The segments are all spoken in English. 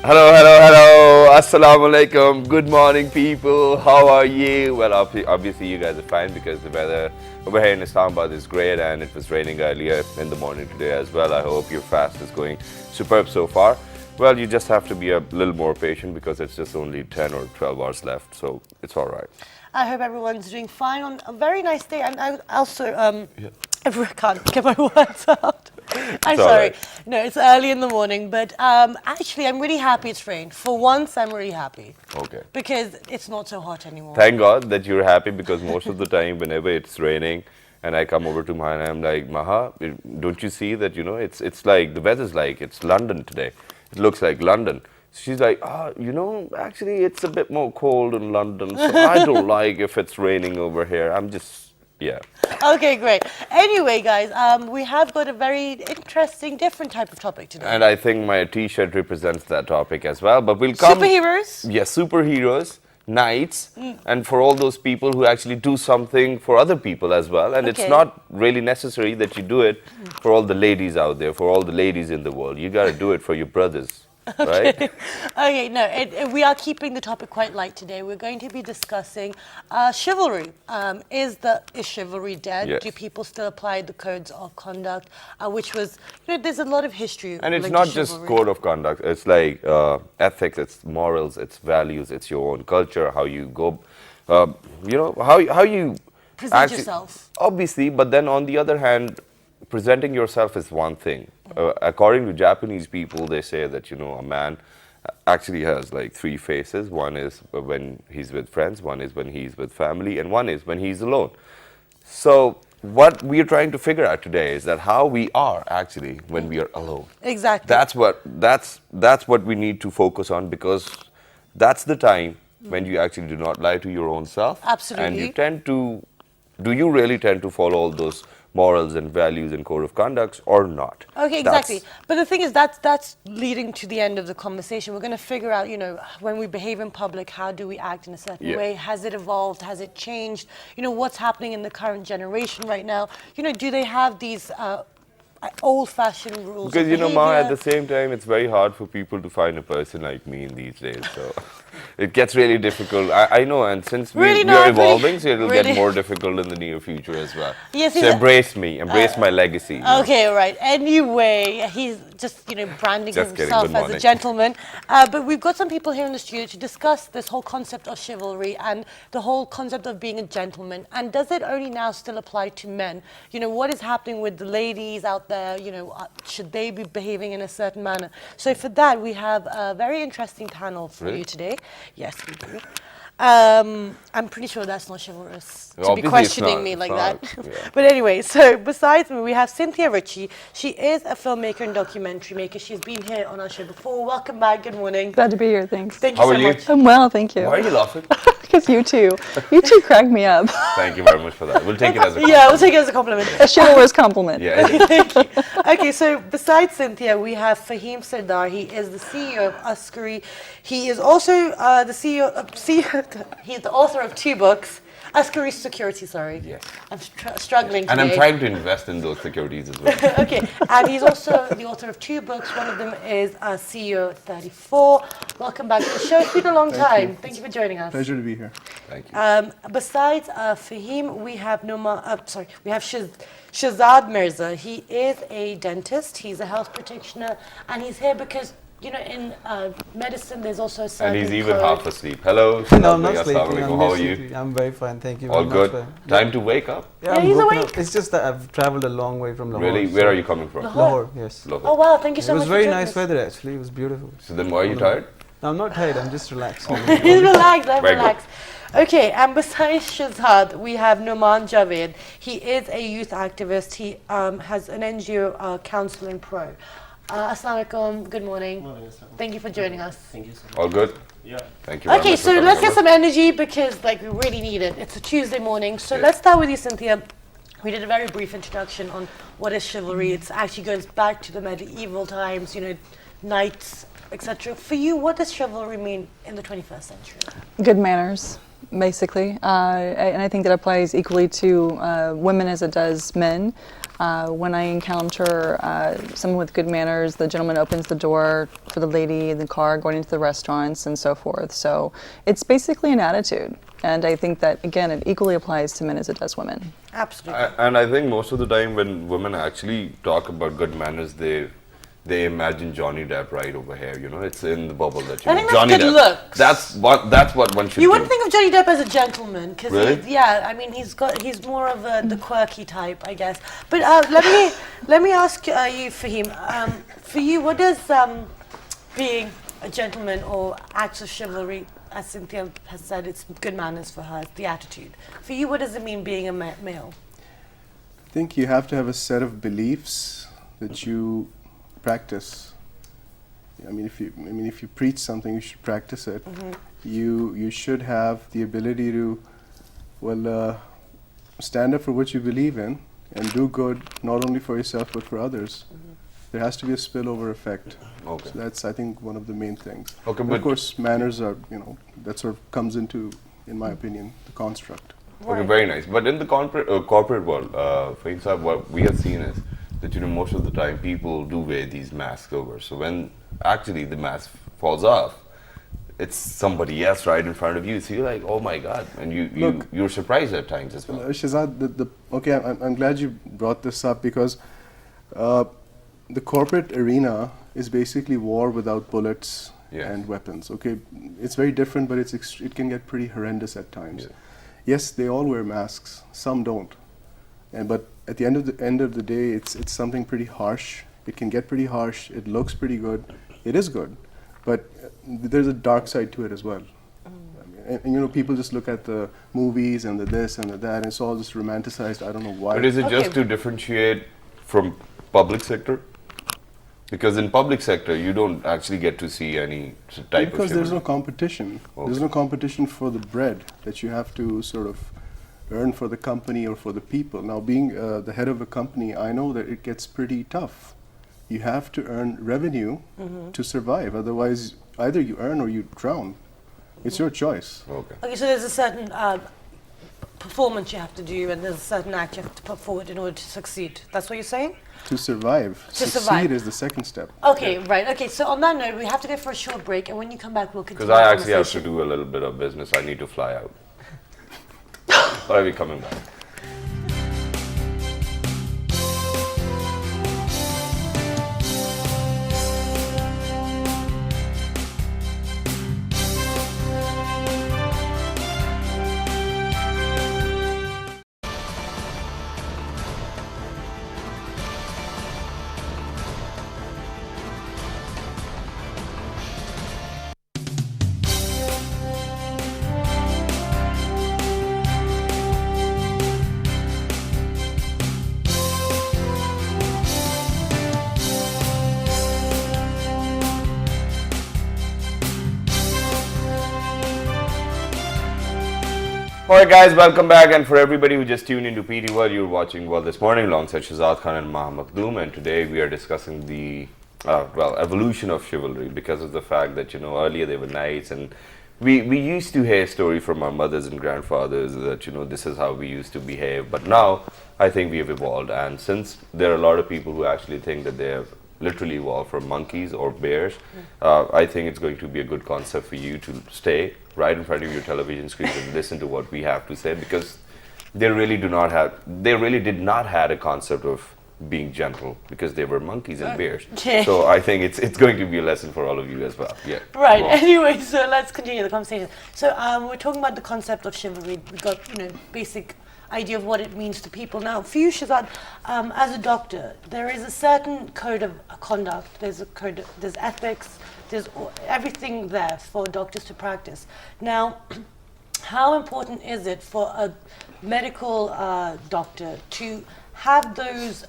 Hello, hello, hello. Assalamu alaikum. Good morning, people. How are you? Well, obviously, you guys are fine because the weather over here in Islamabad is great and it was raining earlier in the morning today as well. I hope your fast is going superb so far. Well, you just have to be a little more patient because it's just only 10 or 12 hours left, so it's all right. I hope everyone's doing fine on a very nice day. And I also, Yeah. I can't get my words out. I'm all sorry. right. No, it's early in the morning, but actually, I'm really happy it's rained. For once, I'm really happy. Okay. Because it's not so hot anymore. Thank God that you're happy because most of the time, whenever it's raining, and I come over to Maha and I'm like, Maha, don't you see that, it's like, the weather's like, it's London today. It looks like London. She's like, actually, it's a bit more cold in London, so I don't like if it's raining over here. I'm just, yeah. Okay, great. Anyway, guys, we have got a very interesting, different type of topic today. And I think my t-shirt represents that topic as well, but we'll come... Superheroes? Yes, superheroes, knights, and for all those people who actually do something for other people as well. And it's not really necessary that you do it for all the ladies out there, for all the ladies in the world. You got to do it for your brothers. Right? Okay, no, we are keeping the topic quite light today. We're going to be discussing chivalry. Is chivalry dead? Yes. Do people still apply the codes of conduct? Which was, there's a lot of history. And it's linked not to just chivalry. code of conduct. It's like ethics, it's morals, it's values, it's your own culture, how you go, how you Present yourself. Obviously, but then on the other hand, presenting yourself is one thing. According to Japanese people, they say that, a man actually has like three faces. One is when he's with friends, one is when he's with family, and one is when he's alone. So what we are trying to figure out today is that how we are actually when we are alone. Exactly. That's what we need to focus on, because that's the time when you actually do not lie to your own self. Absolutely. And do you really tend to follow all those morals and values and code of conducts or not? Okay, exactly. But the thing is, that's leading to the end of the conversation. We're going to figure out, when we behave in public, how do we act in a certain way? Has it evolved? Has it changed? What's happening in the current generation right now? Do they have these old-fashioned rules Because, of behavior? Ma, at the same time, it's very hard for people to find a person like me in these days. So it gets really difficult. I know, and since we are evolving, so it'll get more difficult in the near future as well. Yes, so embrace me, embrace my legacy. Okay, right. Anyway, he's just, branding himself as a gentleman. But we've got some people here in the studio to discuss this whole concept of chivalry and the whole concept of being a gentleman. And does it only now still apply to men? What is happening with the ladies out there? Should they be behaving in a certain manner? So for that, we have a very interesting panel for you today. Yes, we do. I'm pretty sure that's not chivalrous to be questioning me like that. Yeah. But anyway, so besides me, we have Cynthia Ritchie. She is a filmmaker and documentary maker. She's been here on our show before. Welcome back. Good morning. Glad to be here. Thanks. Thank you so much. I'm well, thank you. Why are you laughing? Because you two crack me up. Thank you very much for that. We'll take it as a compliment. Yeah, we'll take it as a compliment. A chivalrous compliment. Yeah. Thank you. Okay, so besides Cynthia, we have Faheem Sardar. He is the CEO of Askari. He is also the CEO of he's the author of 2 books. Askari Security, sorry. Yes. I'm struggling today. And I'm trying to invest in those securities as well. Okay, and he's also the author of 2 books. One of them is CEO 34. Welcome back to the show. It's been a long time. Thank you for joining us. Pleasure to be here. Thank you. Besides Faheem, we have Shahzad Mirza. He is a dentist. He's a health practitioner, and he's here because in medicine, there's also a certain And he's even code. half asleep. Hello. No, I'm not sleeping. How are you? I'm very fine, thank you. All very good? much. Time to wake up? Yeah, Yeah, I'm he's woken awake. up. It's just that I've traveled a long way from Lahore. Really? Where are you coming from? Lahore, yes. Lahore. Oh wow, thank you so It much was for very joining nice us. weather actually. It was beautiful. So then why are you tired? No, I'm not tired. I'm just relaxed. He's relaxed, I'm Very good. relaxed. Okay, and besides Shahzad, we have Noman Javed. He is a youth activist. He has an NGO, Counseling Pro. Assalamu alaikum, good morning. Thank you for joining us. Thank you so much. All good? Yeah. Thank you very Okay, much for so coming let's get over. some energy because we really need it. It's a Tuesday morning. So let's start with you, Cynthia. We did a very brief introduction on what is chivalry. It actually goes back to the medieval times, knights, etc. For you, what does chivalry mean in the 21st century? Good manners, basically. And I think that applies equally to women as it does men. When I encounter someone with good manners, the gentleman opens the door for the lady in the car going into the restaurants and so forth. So it's basically an attitude. And I think that, again, it equally applies to men as it does women. Absolutely. And I think most of the time when women actually talk about good manners, they imagine Johnny Depp right over here. You know, it's in the bubble that you I know, think that's Johnny good Depp. looks. That's what one should You do. wouldn't think of Johnny Depp as a gentleman, because Really? he's more of the quirky type, I guess. But let me ask you, Faheem. For you, what does being a gentleman or acts of chivalry, as Cynthia has said, it's good manners for her, the attitude. For you, what does it mean being a male? I think you have to have a set of beliefs that you practice. I mean, if you preach something, you should practice it. You should have the ability to, stand up for what you believe in and do good not only for yourself but for others. There has to be a spillover effect. Okay. So that's, I think, one of the main things. Okay, And but of course, manners are, that sort of comes into, in my opinion, the construct. okay, very nice. But in the corporate world, for example, what we have seen is that most of the time people do wear these masks over. So when actually the mask falls off, it's somebody else right in front of you. So you're like, oh my God, and you're surprised at times as well. Shahzad, okay, I'm glad you brought this up because the corporate arena is basically war without bullets Yes. and weapons. Okay, it's very different, but it can get pretty horrendous at times. Yes. Yes, they all wear masks. Some don't, but at the end of the day, it's something pretty harsh. It can get pretty harsh. It looks pretty good. It is good, but there's a dark side to it as well. And people just look at the movies and the this and the that, and it's all just romanticized. I don't know why. But is it just Okay. to differentiate from public sector? Because in public sector, you don't actually get to see any type Because of there's no chivalry. competition. There's no competition for the bread that you have to sort of earn for the company or for the people. Now, being the head of a company, I know that it gets pretty tough. You have to earn revenue to survive. Otherwise, either you earn or you drown. It's your choice. Okay. Okay, so there's a certain performance you have to do, and there's a certain act you have to put forward in order to succeed. That's what you're saying? To survive. To Succeed survive. is the second step. Okay, right. Okay, so on that note, we have to go for a short break, and when you come back, we'll continue. Because I the actually have to conversation. do a little bit of business. I need to fly out. But I'll be coming back. Alright guys, welcome back, and for everybody who just tuned into PT World, you're watching World This Morning alongside Shahzad Khan and Maha Makhdoom, and today we are discussing the evolution of chivalry, because of the fact that earlier they were knights, and we used to hear story from our mothers and grandfathers that this is how we used to behave, but now I think we have evolved, and since there are a lot of people who actually think that they have literally evolved from monkeys or bears, I think it's going to be a good concept for you to stay right in front of your television screen and listen to what we have to say, because they really did not have a concept of being gentle, because they were monkeys and bears. Yeah. So I think it's going to be a lesson for all of you as well. Yeah. Right. Go on. Anyway, so let's continue the conversation. So we're talking about the concept of chivalry. We got basic idea of what it means to people. Now, for you, Shahzad, as a doctor, there is a certain code of conduct. There's a code. There's ethics. There's everything there for doctors to practice. Now, how important is it for a medical doctor to have those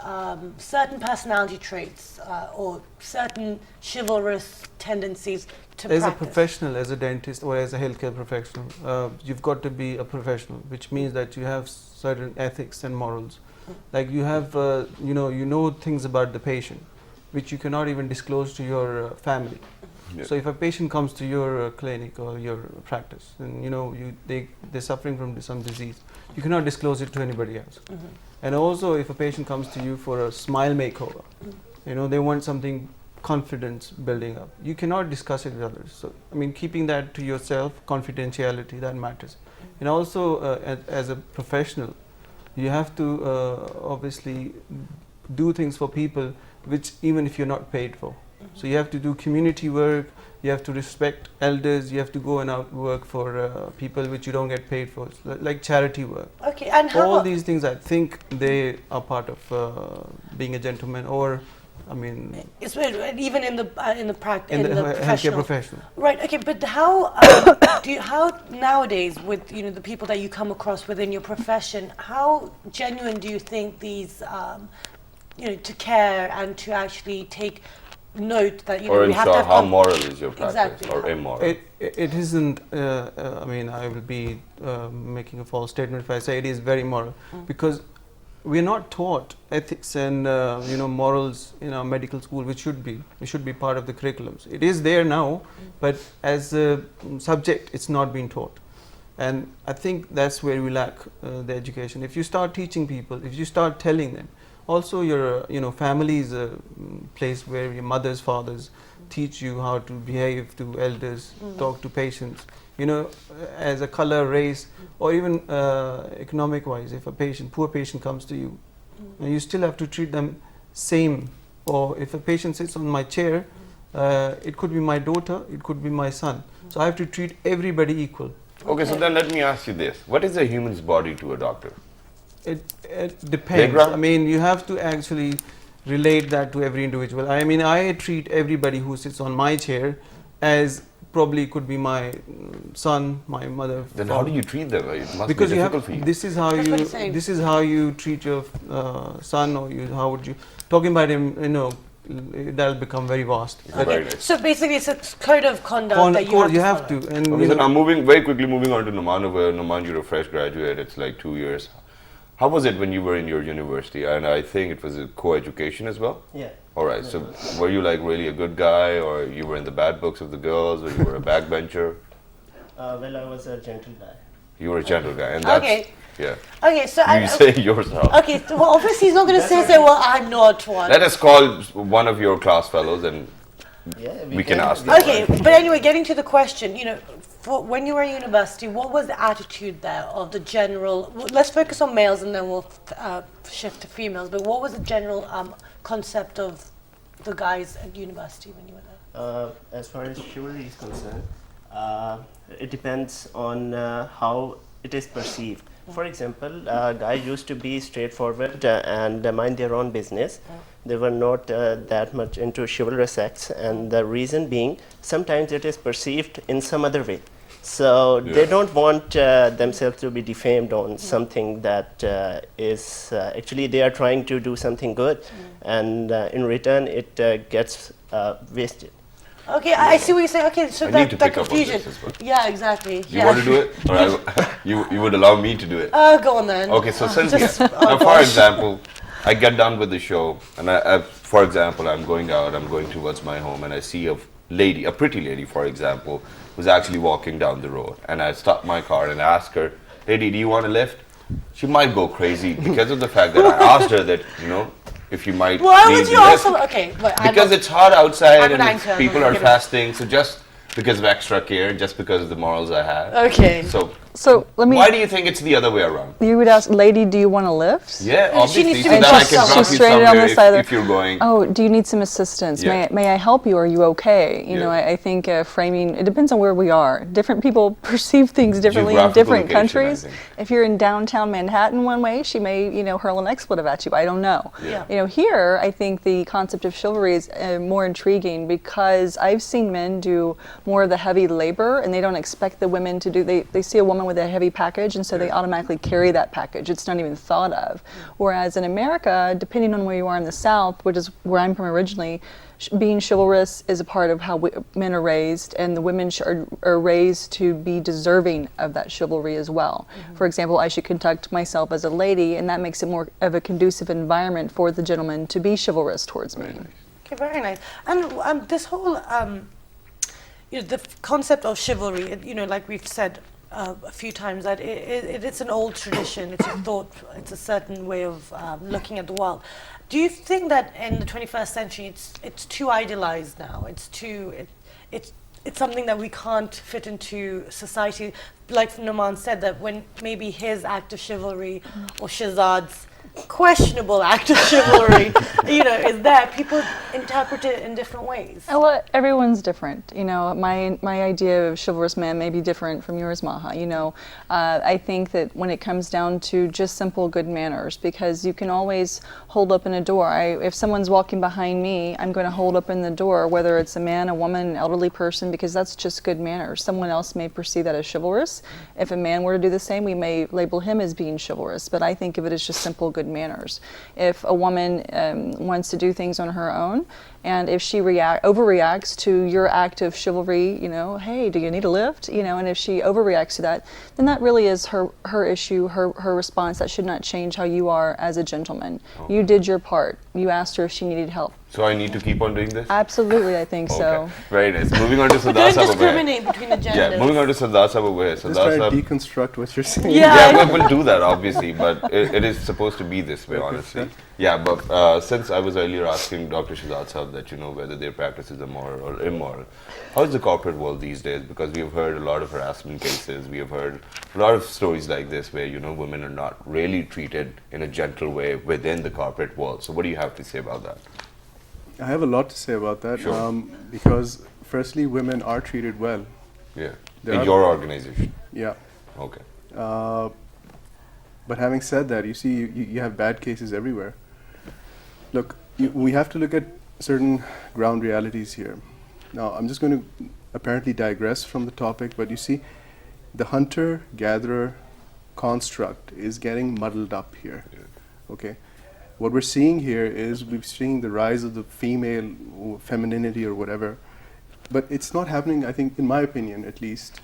certain personality traits or certain chivalrous tendencies to As a practice? professional, as a dentist or as a healthcare professional, you've got to be a professional, which means that you have certain ethics and morals. Like you have, you know things about the patient, which you cannot even disclose to your family. Yeah. So if a patient comes to your clinic or your practice, and they're suffering from some disease, you cannot disclose it to anybody else. And also, if a patient comes to you for a smile makeover, they want something confidence building up. You cannot discuss it with others. So, I mean, keeping that to yourself, confidentiality, that matters. And also, as a professional, you have to obviously do things for people which even if you're not paid for. So you have to do community work, you have to respect elders, you have to go and out work for people which you don't get paid for, like charity work. Okay, and how all these things, I think they are part of being a gentleman, or I mean, it's even in the in the healthcare profession. Right. Okay, but how how nowadays with the people that you come across within your profession, how genuine do you think these to care and to actually take note that or we have to have how moral is your practice, exactly, or immoral? It isn't. I mean, I will be making a false statement if I say it is very moral, because we are not taught ethics and morals in our medical school, which should be. It should be part of the curriculums. It is there now, but as a subject, it's not being taught. And I think that's where we lack the education. If you start teaching people, if you start telling them, also your family is a place where your mothers, fathers teach you how to behave to elders, talk to patients. As a color, race, or even economic-wise, if a poor patient comes to you, you still have to treat them same. Or if a patient sits on my chair, it could be my daughter, it could be my son. So I have to treat everybody equal. Okay, so then let me ask you this: what is a human's body to a doctor? It depends. Background? I mean, you have to actually relate that to every individual. I mean, I treat everybody who sits on my chair as probably could be my son, my mother. Then how do you treat them? It must because be you difficult have, for you. this is how That's what he's you saying. this is how you treat your son, or how would you talking about him? That'll become very vast. Very nice. So basically, it's a code of conduct that You have have to to. follow. And Okay, so now moving on to Naman. Naman, you're a fresh graduate. It's like 2 years. How was it when you were in your university? And I think it was a co-education as well? Yeah. All right, so were you like really a good guy, or you were in the bad books of the girls, or you were a backbencher? Well, I was a gentle guy. You were a gentle guy, and that's, Okay. yeah. Okay, so You say yourself. okay, so, well, obviously he's not going to say, well, I'm not one. Let us call one of your class fellows and Yeah, we can ask them. Okay, but anyway, getting to the question, when you were at university, what was the attitude there of the general? Let's focus on males and then we'll shift to females. But what was the general concept of the guys at university when you were there? As far as chivalry is concerned, it depends on how it is perceived. For example, guys used to be straightforward and mind their own business. They were not that much into chivalrous acts, and the reason being, sometimes it is perceived in some other way. So they don't want themselves to be defamed on something that is actually they are trying to do something good, and in return it gets wasted. Okay, I see what you're saying. Okay, so I need to that pick up on confusion. this as well. Yeah, exactly. You want to do it? Or you would allow me to do it? Go on then. Okay, so Cynthia, Just- now for example, I get done with the show, and for example, I'm going out, I'm going towards my home, and I see a lady, a pretty lady, for example, who's actually walking down the road, and I stop my car and ask her, lady, do you want a lift? She might go crazy because of the fact that I asked her that, if you might Why need would you the lift. also? Okay, but Because it's hot outside I'm an and anchor, people I'm are not gonna- fasting, so just because of extra care, just because of the morals I have. Okay. So let me. why do you think it's the other way around? You would ask, lady, do you want a lift? Yeah, She obviously, needs to so be that I just can drop you straight on somewhere the side of if you're going. Oh, do you need some assistance? Yeah. May I help you? Are you okay? You know, Yeah. I think framing, it depends on where we are. Different people perceive things differently in Geographical different location, I countries. think. If you're in downtown Manhattan one way, she may, hurl an expletive at you. I don't know. Yeah. Here, I think the concept of chivalry is more intriguing because I've seen men do more of the heavy labor and they don't expect the women to do, they see a woman with a heavy package and so they automatically carry that package. It's not even thought of. Whereas in America, depending on where you are in the South, which is where I'm from originally, being chivalrous is a part of how men are raised, and the women are raised to be deserving of that chivalry as well. For example, I should conduct myself as a lady, and that makes it more of a conducive environment for the gentleman to be chivalrous towards me. Okay, very nice. And this whole the concept of chivalry, like we've said a few times, that it's an old tradition, it's a thought, it's a certain way of looking at the world. Do you think that in the 21st century it's too idealized now? It's something that we can't fit into society. Like Naman said, that when maybe his act of chivalry or Shahzad's questionable act of chivalry, is there. People interpret it in different ways. Well, everyone's different. My idea of chivalrous man may be different from yours, Maha. I think that when it comes down to just simple good manners, because you can always hold open a door. If someone's walking behind me, I'm going to hold open the door, whether it's a man, a woman, an elderly person, because that's just good manners. Someone else may perceive that as chivalrous. If a man were to do the same, we may label him as being chivalrous, but I think of it as just simple good manners. If a woman wants to do things on her own, and if she overreacts to your act of chivalry, hey, do you need a lift? And if she overreacts to that, then that really is her issue, her response. That should not change how you are as a gentleman. Oh. You did your part. You asked her if she needed help. So I need to keep on doing this? Absolutely, I think so. Very nice. Moving on to Sardar Sahab. Don't discriminate between the genders. Yeah, moving on to Sardar Sahab over here. Just try to deconstruct what you're saying. Yeah, we'll do that obviously, but it is supposed to be this way, honestly. Yeah, but since I was earlier asking Dr. Shahzad Sahab that whether their practices are moral or immoral, how is the corporate world these days? Because we have heard a lot of harassment cases, we have heard a lot of stories like this where women are not really treated in a gentle way within the corporate world. So what do you have to say about that? I have a lot to say about that. Sure. Because firstly, women are treated well. Yeah. In your organization? Yeah. Okay. But having said that, you see, you have bad cases everywhere. Look, we have to look at certain ground realities here. Now, I'm just going to apparently digress from the topic, but you see, the hunter-gatherer construct is getting muddled up here. Yeah. Okay. What we're seeing here is we're seeing the rise of the female or femininity or whatever, but it's not happening, I think, in my opinion at least,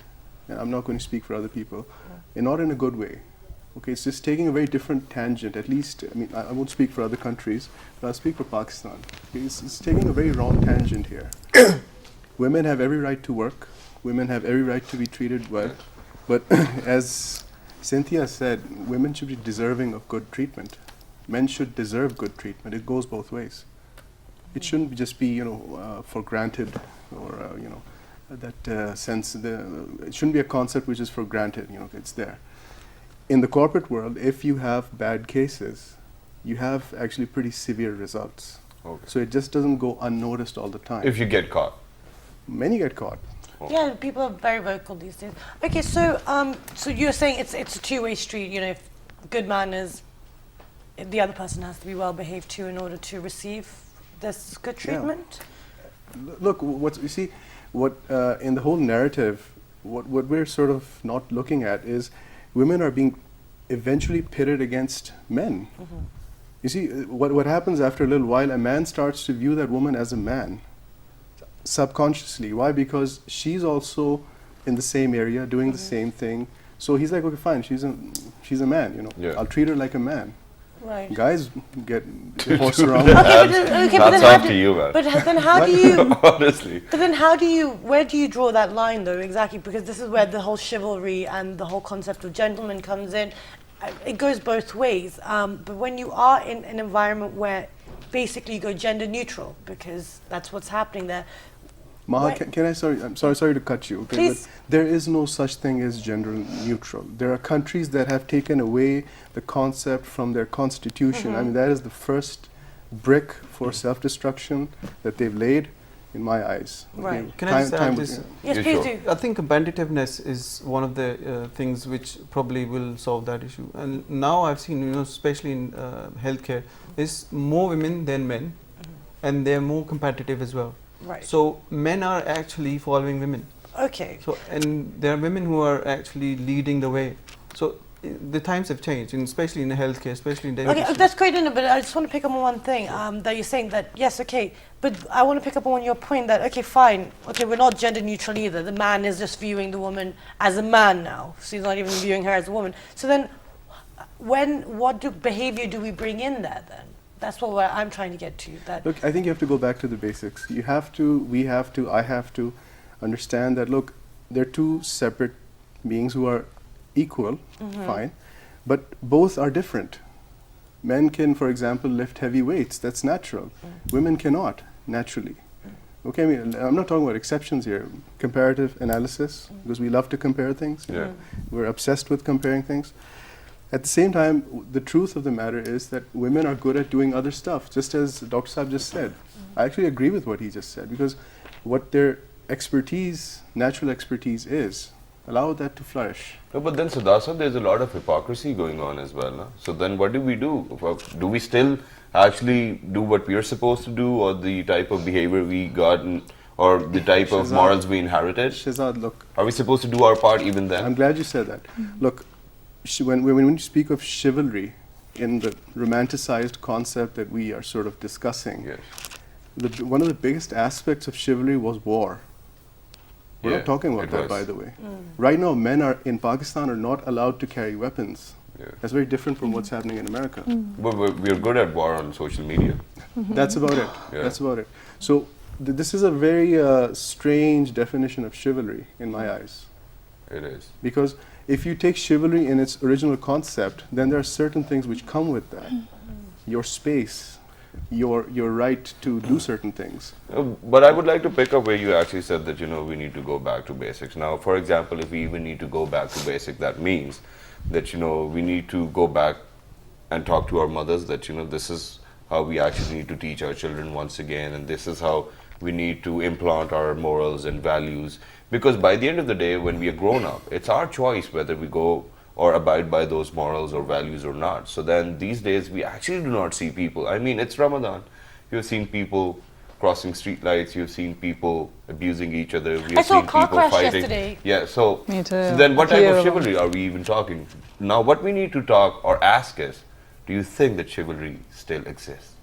and I'm not going to speak for other people, and not in a good way. Okay, it's just taking a very different tangent, at least, I won't speak for other countries, but I'll speak for Pakistan. Okay, it's taking a very wrong tangent here. Women have every right to work, women have every right to be treated well, but as Cynthia said, women should be deserving of good treatment. Men should deserve good treatment. It goes both ways. It shouldn't just be, for granted, or that sense. It shouldn't be a concept which is for granted. It's there. In the corporate world, if you have bad cases, you have actually pretty severe results. Okay. So it just doesn't go unnoticed all the time. If you get caught. Many get caught. Yeah, people are very vocal these days. Okay, so you're saying it's a two-way street. If good manners, the other person has to be well behaved too in order to receive this good treatment. Yeah. Look, what in the whole narrative, what we're sort of not looking at is women are being eventually pitted against men. Mm-hmm. You see, what happens after a little while, a man starts to view that woman as a man, subconsciously. Why? Because she's also in the same area, doing the same thing. So he's like, okay, fine, she's a man, Yeah. I'll treat her like a man. Right. Guys get horsed around. That's up to you, man. But then how do you... Honestly. But then where do you draw that line though, exactly? Because this is where the whole chivalry and the whole concept of gentleman comes in. It goes both ways. But when you are in an environment where basically you go gender neutral, because that's what's happening there. Maha, I'm sorry to cut you. Okay, please. But there is no such thing as gender neutral. There are countries that have taken away the concept from their constitution. Mm-hmm. That is the first brick for self-destruction that they've laid, in my eyes. Okay. Right. Can I just add this? Yes, please do. I think combativeness is one of the things which probably will solve that issue. And now I've seen, especially in healthcare, there's more women than men, and they're more competitive as well. Right. So men are actually following women. Okay. So and there are women who are actually leading the way. So the times have changed, and especially in healthcare, especially in dentistry. Okay, that's great, but I just want to pick up on one thing that you're saying that yes, okay, but I want to pick up on your point that okay, fine, okay, we're not gender neutral either. The man is just viewing the woman as a man now, so he's not even viewing her as a woman. So then, what behavior do we bring in there then? That's what I'm trying to get to. That look, I think you have to go back to the basics. You have to, we have to, I have to. understand that, look, they're two separate beings who are equal, fine, but both are different. Men can, for example, lift heavy weights. That's natural. Women cannot, naturally. Okay, I mean, I'm not talking about exceptions here. Comparative analysis, because we love to compare things. Yeah. We're obsessed with comparing things. At the same time, the truth of the matter is that women are good at doing other stuff, just as Dr. Saab just said. I actually agree with what he just said, because what their expertise, natural expertise is, allow that to flourish. No, but then Siddhartha, there's a lot of hypocrisy going on as well. No? So then what do we do? Do we still actually do what we're supposed to do, or the type of behavior we got, or the type of morals we inherited? Shahzad, look. Are we supposed to do our part even then? I'm glad you said that. Look, when you speak of chivalry in the romanticized concept that we are sort of discussing, Yes. One of the biggest aspects of chivalry was war. We're Yeah, not talking about it that, was. by the way. Right now, men are in Pakistan are not allowed to carry weapons. Yeah. That's very different from what's happening in America. But we're good at war on social media. That's about it. Yeah. That's about it. So this is a very strange definition of chivalry in my eyes. It is. Because if you take chivalry in its original concept, then there are certain things which come with that. Your space, your right to do certain things. But I would like to pick up where you actually said that, we need to go back to basics. Now, for example, if we even need to go back to basic, that means that, we need to go back and talk to our mothers that, this is how we actually need to teach our children once again, and this is how we need to implant our morals and values. Because by the end of the day, when we are grown up, it's our choice whether we go or abide by those morals or values or not. So then these days, we actually do not see people. I mean, it's Ramadan. You've seen people crossing street lights. You've seen people abusing each other. We've I saw a seen car people crash fighting. yesterday. Yeah, so, Me too. so then what type Few of of them. chivalry are we even talking? Now, what we need to talk or ask is, do you think that chivalry still exists?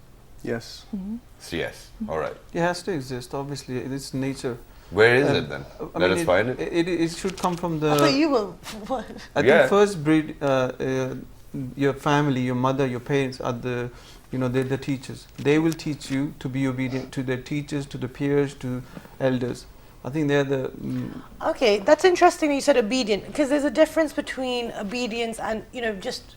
Yes. So yes, all right. It has to exist, obviously. It's nature. Where is it then? I Let mean, us find it. It should come from the. I thought you were. What? I Yeah. think first breed, your family, your mother, your parents are they're the teachers. They will teach you to be obedient to their teachers, to the peers, to elders. I think they're the. Okay, that's interesting that you said obedient, because there's a difference between obedience and, just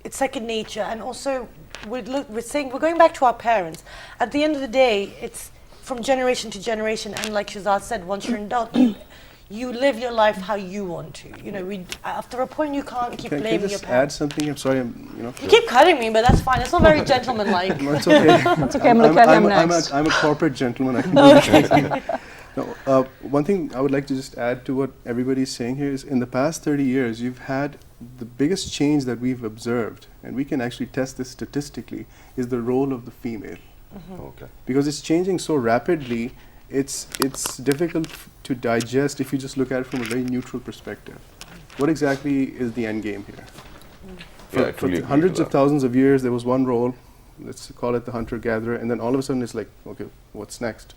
it's second nature. And also, we're going back to our parents. At the end of the day, it's from generation to generation. And like Shahzad said, once you're an adult, you live your life how you want to. After a point, you can't keep Can I blaming your just add parents. something? I'm sorry, You keep cutting me, but that's fine. It's not very gentlemanlike. No, it's okay. That's okay, I'm going to cut him next. I'm a corporate gentleman. I can do this. No, one thing I would like to just add to what everybody's saying here is, in the past 30 years, you've had the biggest change that we've observed, and we can actually test this statistically, is the role of the female. Okay. Because it's changing so rapidly, it's difficult to digest if you just look at it from a very neutral perspective. What exactly is the end game here? Yeah, I For truly agree hundreds to of that. thousands of years, there was one role, let's call it the hunter-gatherer, and then all of a sudden it's like, okay, what's next?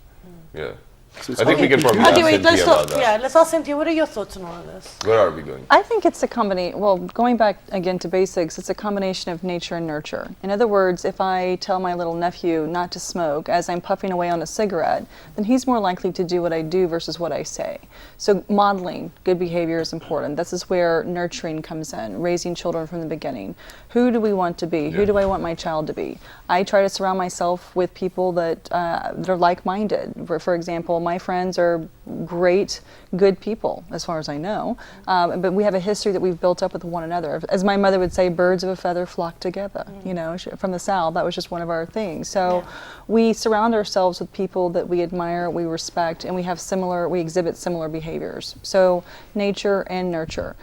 Yeah. So it's I think we hard to can probably compute. ask Anyway, Cynthia let's about talk. that. Yeah, let's ask Cynthia. What are your thoughts on all of this? Where are we going? I think it's a combination, well, going back again to basics, it's a combination of nature and nurture. In other words, if I tell my little nephew not to smoke as I'm puffing away on a cigarette, then he's more likely to do what I do versus what I say. So modeling good behavior is important. This is where nurturing comes in, raising children from the beginning. Who do we want to be? Who do I want my child to be? I try to surround myself with people that are like-minded. For example, my friends are great, good people, as far as I know, but we have a history that we've built up with one another. As my mother would say, birds of a feather flock together. From the South, that was just one of our things. So we surround ourselves with people that we admire, we respect, and we exhibit similar behaviors. So nature and nurture.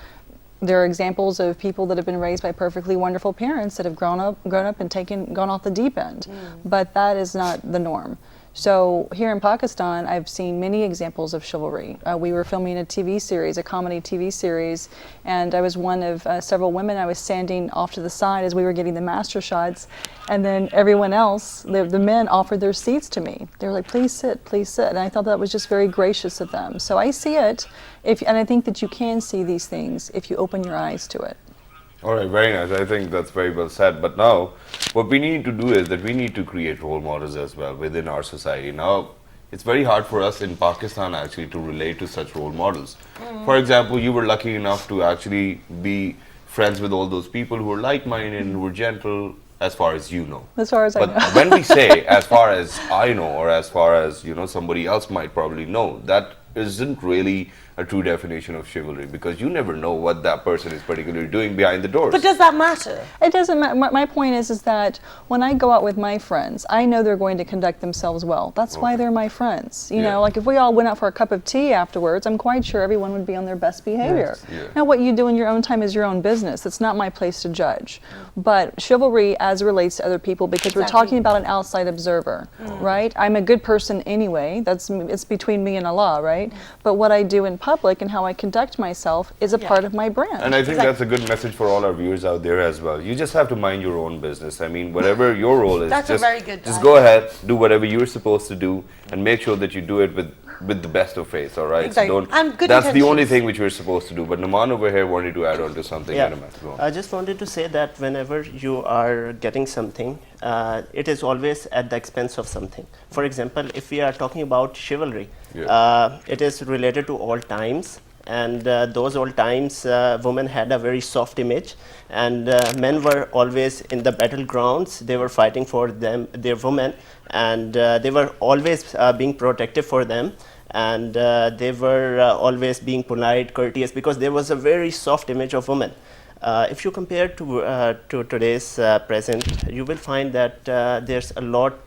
There are examples of people that have been raised by perfectly wonderful parents that have grown up and gone off the deep end, but that is not the norm. So here in Pakistan, I've seen many examples of chivalry. We were filming a comedy TV series, and I was one of several women. I was standing off to the side as we were getting the master shots, and then everyone else, the men offered their seats to me. They were like, please sit, and I thought that was just very gracious of them. So I see it, and I think that you can see these things if you open your eyes to it. All right, very nice. I think that's very well said. But now, what we need to do is that we need to create role models as well within our society. Now, it's very hard for us in Pakistan actually to relate to such role models. For example, you were lucky enough to actually be friends with all those people who were like-minded and who were gentle, as far as you know. As far as I But know. when we say, as far as I know, or as far as somebody else might probably know, that isn't really a true definition of chivalry, because you never know what that person is particularly doing behind the doors. But does that matter? It doesn't matter. My point is that when I go out with my friends, I know they're going to conduct themselves well. That's why they're my friends. You know, like if we all went out for a cup of tea afterwards, I'm quite sure everyone would be on their best behavior. Yeah. Now, what you do in your own time is your own business. It's not my place to judge. But chivalry as it relates to other people, because we're talking about an outside observer, right? I'm a good person anyway. It's between me and Allah, right? But what I do in public and how I conduct myself is a part of my brand. And I think that's a good message for all our viewers out there as well. You just have to mind your own business. I mean, whatever your role is, That's a very good just advice. go ahead, do whatever you're supposed to do, and make sure that you do it with the best of faith, all right? Exactly. So And good that's the only intentions. thing which we're supposed to do. But Naman over here wanted to add on to something. Yeah, Naman, go on. I just wanted to say that whenever you are getting something, it is always at the expense of something. For example, if we are talking about chivalry, it is related to all times. And those old times, women had a very soft image, and men were always in the battlegrounds. They were fighting for their women, and they were always being protective for them, and they were always being polite, courteous, because there was a very soft image of women. If you compare to today's present, you will find that there's a lot,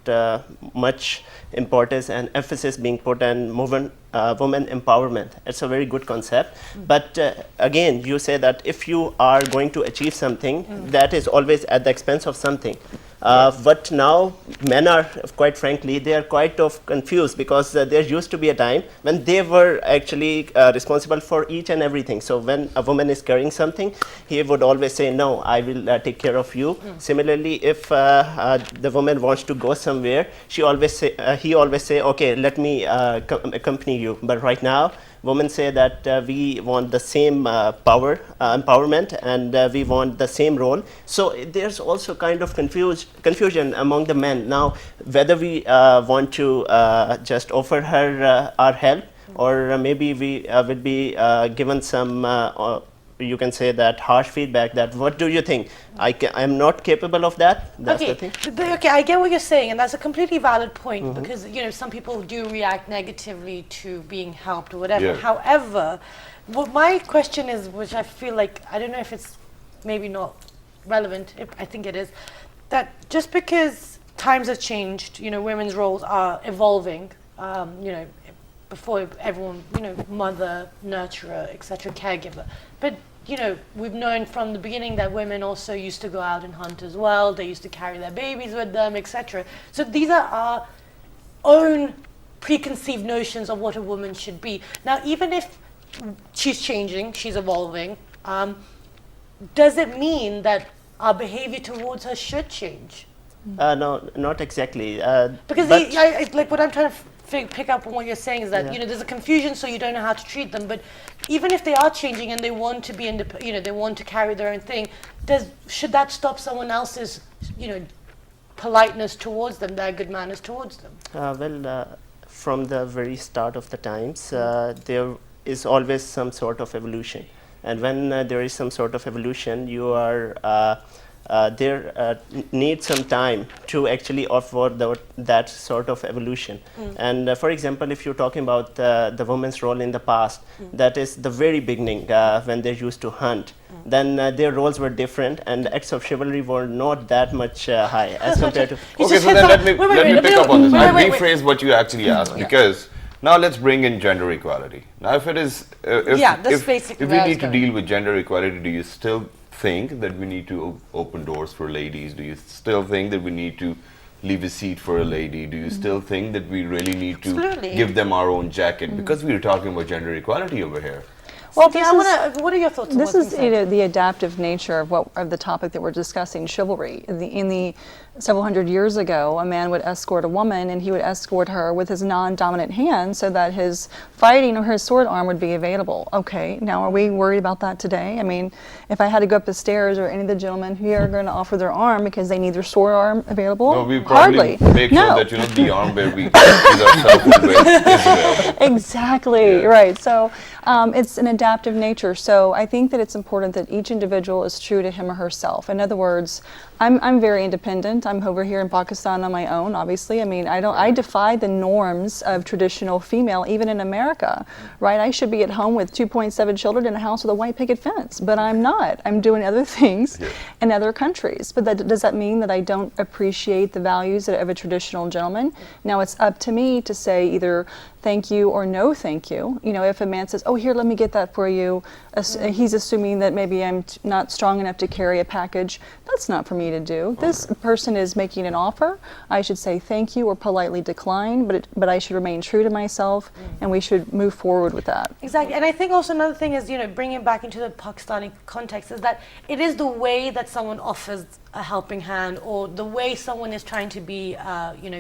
much importance and emphasis being put on women empowerment. It's a very good concept. But again, you say that if you are going to achieve something, that is always at the expense of something. But now men are, quite frankly, they are quite of confused, because there used to be a time when they were actually responsible for each and everything. So when a woman is carrying something, he would always say, no, I will take care of you. Similarly, if the woman wants to go somewhere, he always say, okay, let me accompany you. But right now, women say that we want the same empowerment, and we want the same role. So there's also kind of confusion among the men. Now, whether we want to just offer her our help, or maybe we will be given some you can say that harsh feedback, that what do you think? I'm not capable of that. That's the thing. Okay, I get what you're saying, and that's a completely valid point, because some people do react negatively to being helped or whatever. Yeah. However, what my question is, which I feel like, I don't know if it's maybe not relevant, I think it is, that just because times have changed, women's roles are evolving, before everyone, mother, nurturer, etc., caregiver. But we've known from the beginning that women also used to go out and hunt as well. They used to carry their babies with them, etc. So these are our own preconceived notions of what a woman should be. Now, even if she's changing, she's evolving, does it mean that our behavior towards her should change? No, not exactly. Because like what I'm trying to pick up on what you're saying is that there's a confusion, so you don't know how to treat them. But even if they are changing and they want to be they want to carry their own thing, should that stop someone else's politeness towards them, their good manners towards them? From the very start of the times, there is always some sort of evolution, and when there is some sort of evolution, you are need some time to actually offer that sort of evolution. And for example, if you're talking about the women's role in the past, that is the very beginning, when they used to hunt, then their roles were different, and the acts of chivalry were not that much high as compared to... Okay, so then let me pick up on this. I'll rephrase what you actually asked, because now let's bring in gender equality. Now, if we need to deal with gender equality, do you still think that we need to open doors for ladies? Do you still think that we need to leave a seat for a lady? Do you still think that we really need to give them our own jacket? Because we are talking about gender equality over here. Well, what are your thoughts on this what's is been said? the adaptive nature of the topic that we're discussing, chivalry. In the several hundred years ago, a man would escort a woman, and he would escort her with his non-dominant hand, so that his fighting or his sword arm would be available. Okay, now are we worried about that today? I mean, if I had to go up the stairs, or any of the gentlemen here are going to offer their arm because they need their sword arm available? No, we probably Hardly. make No. sure that the arm where we use ourselves is available. Exactly, Yeah. right. So it's an adaptive nature. So I think that it's important that each individual is true to him or herself. In other words, I'm very independent. I'm over here in Pakistan on my own, obviously. I mean, I defy the norms of traditional female, even in America, right? I should be at home with 2.7 children in a house with a white picket fence, but I'm not. I'm doing other things in other countries. But does that mean that I don't appreciate the values of a traditional gentleman? Now it's up to me to say either thank you or no thank you. You know, if a man says, oh, here, let me get that for you, he's assuming that maybe I'm not strong enough to carry a package. That's not for me to do. This person is making an offer. I should say thank you or politely decline, but I should remain true to myself, and we should move forward with that. Exactly, and I think also another thing is, bringing it back into the Pakistani context, is that it is the way that someone offers a helping hand, or the way someone is trying to be,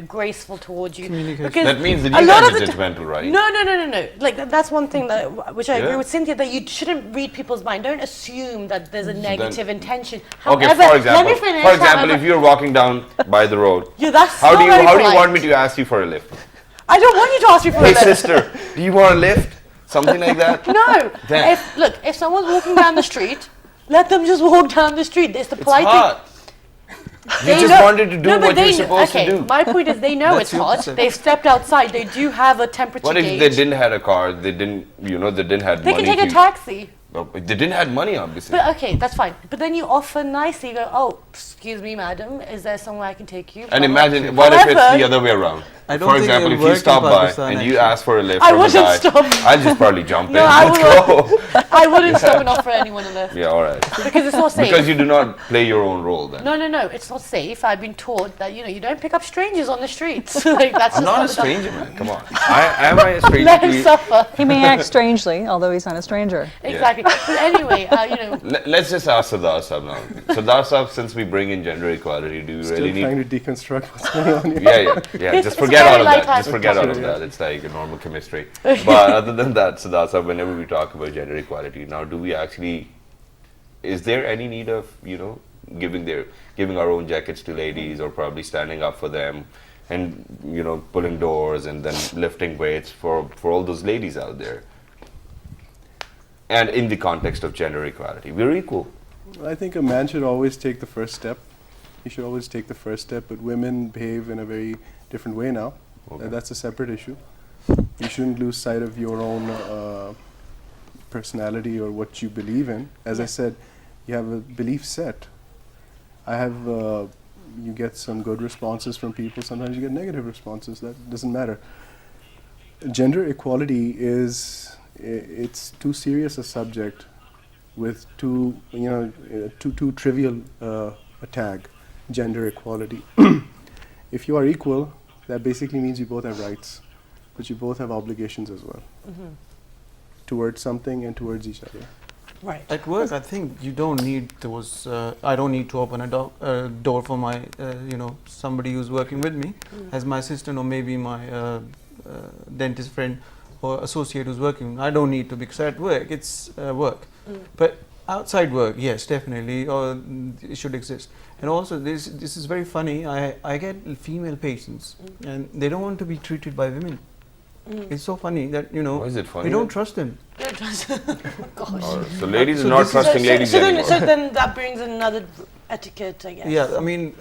graceful towards you. Communication. That means that a you lot guys of are the judgmental, right? No. Like that's one thing which I agree Yeah. with Cynthia, that you shouldn't read people's mind. Don't assume that there's a negative intention. Okay, However, for let example, me finish. if you're walking down by the road, Yeah, that's how so do you very want polite. me to ask you for a lift? I don't want you to ask me for a Hey lift. sister, do you want a lift? Something like that? No. Then- If someone's walking down the street, let them just walk down the street. It's the It's polite hot. thing. You They just know- wanted to do No, but what they you're kn- supposed okay, to do. my point is they know That's it's your hot. perception. They've stepped outside. They do have a temperature What if gauge. they didn't have a car? They didn't, they didn't have They money. can take a to- taxi. No, they didn't have money, obviously. But okay, that's fine. But then you offer nicely. You go, oh, excuse me, madam, is there somewhere I can take you? And imagine, what if it's However- the other way around? I don't For think example, it'll if you work in stop by Pakistan, and you actually. ask for a lift I from a wouldn't guy, stop. I'll just probably jump in. No, I Let's wouldn't. go. I wouldn't stop and offer anyone a lift. Yeah, all right. Because it's not safe. Because you do not play your own role then. No, it's not safe. I've been taught that, you don't pick up strangers on the streets. Like, that's I'm just not a the- stranger, man. Come on. Am I a stranger Let to him you? suffer. He may act strangely, although he's not a stranger. Exactly. But anyway, Let's just ask Sardar Sahab now. Sardar Sahab, since we bring in gender equality, do you Still really need... trying to deconstruct what's going on here. Yeah. It's Just a forget very all of that. light-hearted Just forget all of topic. that. It's like a normal chemistry. But other than that, Sardar Sahab, whenever we talk about gender equality, now do we actually... Is there any need of, giving our own jackets to ladies, or probably standing up for them and, pulling doors and then lifting weights for all those ladies out there? And in the context of gender equality, we're equal. I think a man should always take the first step. He should always take the first step, but women behave in a very different way now. Okay. That's a separate issue. You shouldn't lose sight of your own personality or what you believe in. As I said, you have a belief set. You get some good responses from people, sometimes you get negative responses. That doesn't matter. Gender equality it's too serious a subject with too trivial a tag, gender equality. If you are equal, that basically means you both have rights, but you both have obligations as well, towards something and towards each other. right. At work, I think you don't need those. I don't need to open a door for my, somebody who's working with me, as my assistant or maybe my dentist friend or associate who's working. I don't need to, because at work it's work. But outside work, yes, definitely, or it should exist. And also, this is very funny. I get female patients, and they don't want to be treated by women. It's so funny that Why is it funny? we don't trust them. So ladies So are not this is- trusting ladies anymore. So then that brings another etiquette, I guess. Yeah, I mean,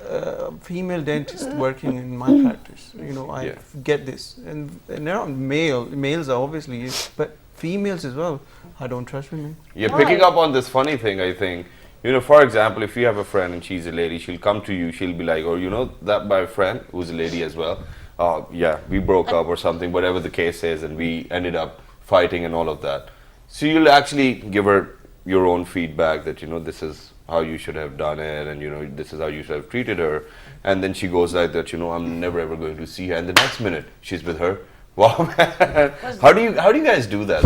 female dentist working in my practice, I Yeah. get this, and they're not males are obviously, but females as well. I don't trust women. You're Why? picking up on this funny thing, I think. For example, if you have a friend and she's a lady, she'll come to you, she'll be like, oh, that my friend who's a lady as well, yeah, we broke up or something, whatever the case is, and we ended up fighting and all of that. So you'll actually give her your own feedback that, this is how you should have done it, and, this is how you should have treated her. And then she goes like that, I'm never ever going to see her. And the next minute, she's with her Wow, man. How do you guys do that?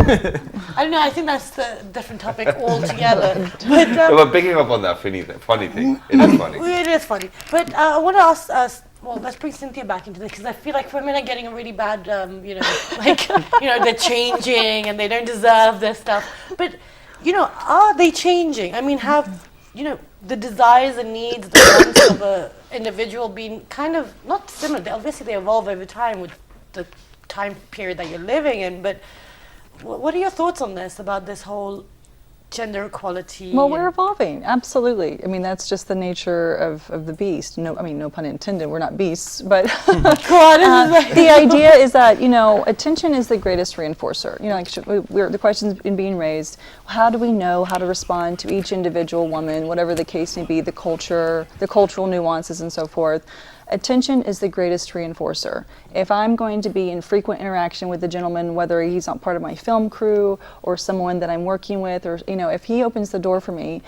I don't know. I think that's a different topic altogether. But We're picking up on that funny thing. It is funny. it is funny. But I want to ask us. Well, let's bring Cynthia back into this because I feel like women are getting a really bad, they're changing and they don't deserve this stuff. But, are they changing? I mean, have, the desires and needs, the wants of an individual been kind of not similar? Obviously, they evolve over time with the time period that you're living in. But what are your thoughts on this, about this whole gender equality? Well, we're evolving, absolutely. I mean, that's just the nature of the beast. No, I mean, no pun intended, we're not beasts, but the idea is that, attention is the greatest reinforcer. The question's been being raised, how do we know how to respond to each individual woman, whatever the case may be, the culture, the cultural nuances and so forth. Attention is the greatest reinforcer. If I'm going to be in frequent interaction with the gentleman, whether he's not part of my film crew or someone that I'm working with, or if he opens the door for me,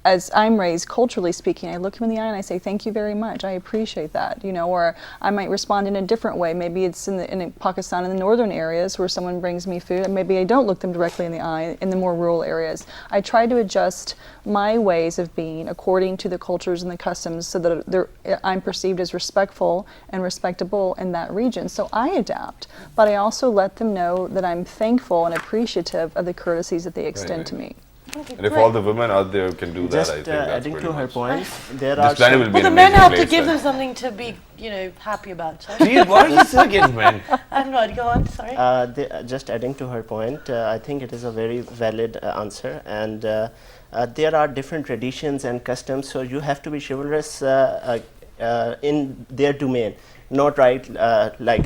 as I'm raised, culturally speaking, I look him in the eye and I say, thank you very much, I appreciate that, or I might respond in a different way. Maybe it's in Pakistan, in the northern areas where someone brings me food, and maybe I don't look them directly in the eye in the more rural areas. I try to adjust my ways of being according to the cultures and the customs so that I'm perceived as respectful and respectable in that region. So I adapt, but I also let them know that I'm thankful and appreciative of the courtesies that they extend to me. Okay, And if great. all the women out there can do that, Just I think that's adding pretty to her much. point, there This are planet will some, be Well, an the men amazing have to place give then. them something to be, happy about. So. Gee, why are you still against men? I don't know. Go on. Sorry. just adding to her point, I think it is a very valid answer, and there are different traditions and customs, so you have to be chivalrous in their domain. Not like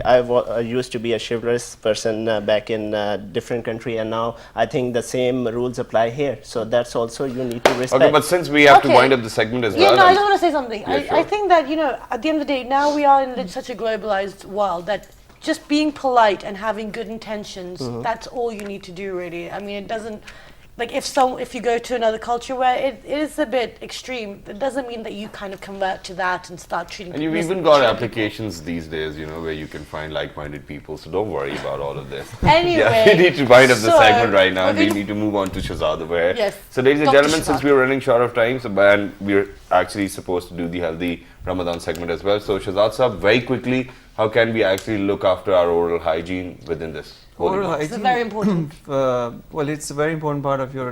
I used to be a chivalrous person back in different country, and now I think the same rules apply here. So that's also you need to respect. Okay, but since we have to Okay. wind up the segment as Yeah, well. no, I and- just want to say something. Yeah, I sure. think that, at the end of the day, now we are in such a globalized world that just being polite and having good intentions, that's all you need to do, really. I mean, it doesn't, if you go to another culture where it is a bit extreme, it doesn't mean that you kind of convert to that and start treating And you've people even got treating applications these days, where you can find like-minded people. So don't worry about all of this. people. Anyway. Yeah, we need to wind up the so segment right now. we're And we gonna- need to move on to Shahzad Aware. Yes. So ladies and Dr. gentlemen, since Shahzad. we're running short of time, and we're actually supposed to do the healthy Ramadan segment as well. So Shahzad Saab, very quickly, how can we actually look after our oral hygiene within this holy Oral month? It's very important. Well, it's a very important part of your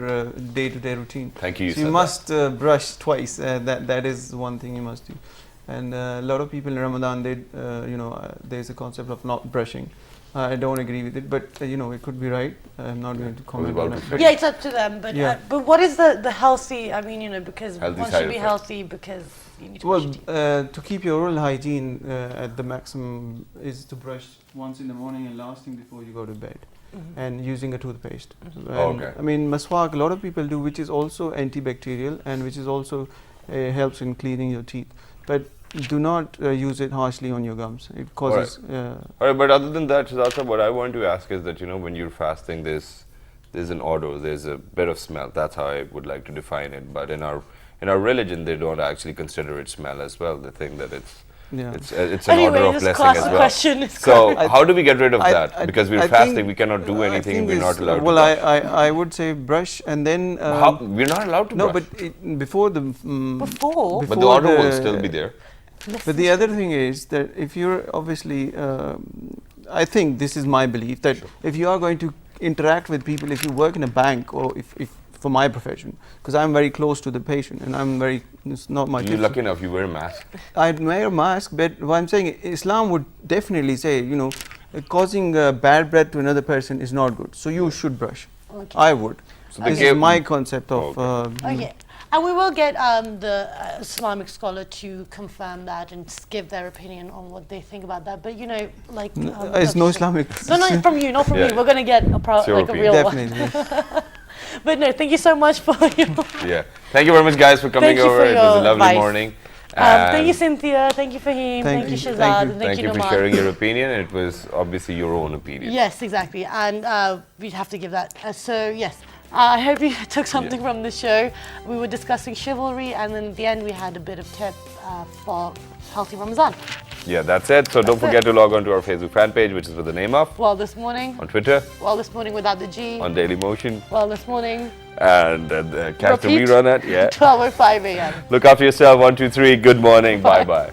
day-to-day routine. Thank you. You So you said must brush twice. That is one thing you must do. And a lot of people in Ramadan, there's a concept of not brushing. I don't agree with it, but it could be right. I'm not going to comment about on to it. say. But Yeah, it's up to them. But Yeah. but what is the healthy? I mean, because Healthy one side should be effect. healthy because you need to well, brush your teeth. to keep your oral hygiene at the maximum is to brush once in the morning and last thing before you go to bed, and using a toothpaste. And, Okay. I mean, maswak, a lot of people do, which is also antibacterial and which is also helps in cleaning your teeth. But do not use it harshly on your gums. It causes. All right, but other than that, Shahzad Saab, what I want to ask is that, when you're fasting, there's an odor, there's a bit of smell. That's how I would like to define it. But in our religion, they don't actually consider it smell as well. They think that it's Yeah. it's an Anyway, order of this blessing classic as well. question is So I- how do we get rid of I- that? I- Because we're I fasting, think- we cannot do I anything, think we're not it's- allowed well, to brush. I would say brush and then. We're not allowed to No, brush. but before the. Before? But the before order will the- still be there. But the other thing is that if you're obviously, I think this is my belief that if you are going to interact with people, if you work in a bank or if for my profession, because I'm very close to the patient and it's not my You're tips. lucky enough you wear a mask. I'd wear a mask, but what I'm saying, Islam would definitely say, causing bad breath to another person is not good. So you should brush. Okay. I would. So they This gave- is my concept of. Okay. And we will get the Islamic scholar to confirm that and give their opinion on what they think about that. But It's no Islamic. No, not from you, not from Yeah. me. We're going to get a your opinion. real one. Definitely. But no, thank you so much for your. Yeah. Thank you very much, guys, for coming Thank you over. for It was a your lovely advice. morning. Thank you, And Cynthia. Thank you, Faheem. Thank Thank you, you. Shahzad. Thank you. And Thank you for Noman. sharing your opinion. It was obviously your own opinion. Yes, exactly. And we'd have to give that. So, yes. I hope you took something from the show. We were discussing chivalry, and then at the end, we had a bit of tip for healthy Ramadan. Yeah, that's it. So don't forget to log on to our Facebook fan page, which is with the name of. Well, this morning. On Twitter. Well, this morning without the G. On Dailymotion. Well, this morning. And catch the Repeat. rerun at 12:05 a.m. Look after yourself. 1, 2, 3. Good morning. Bye bye.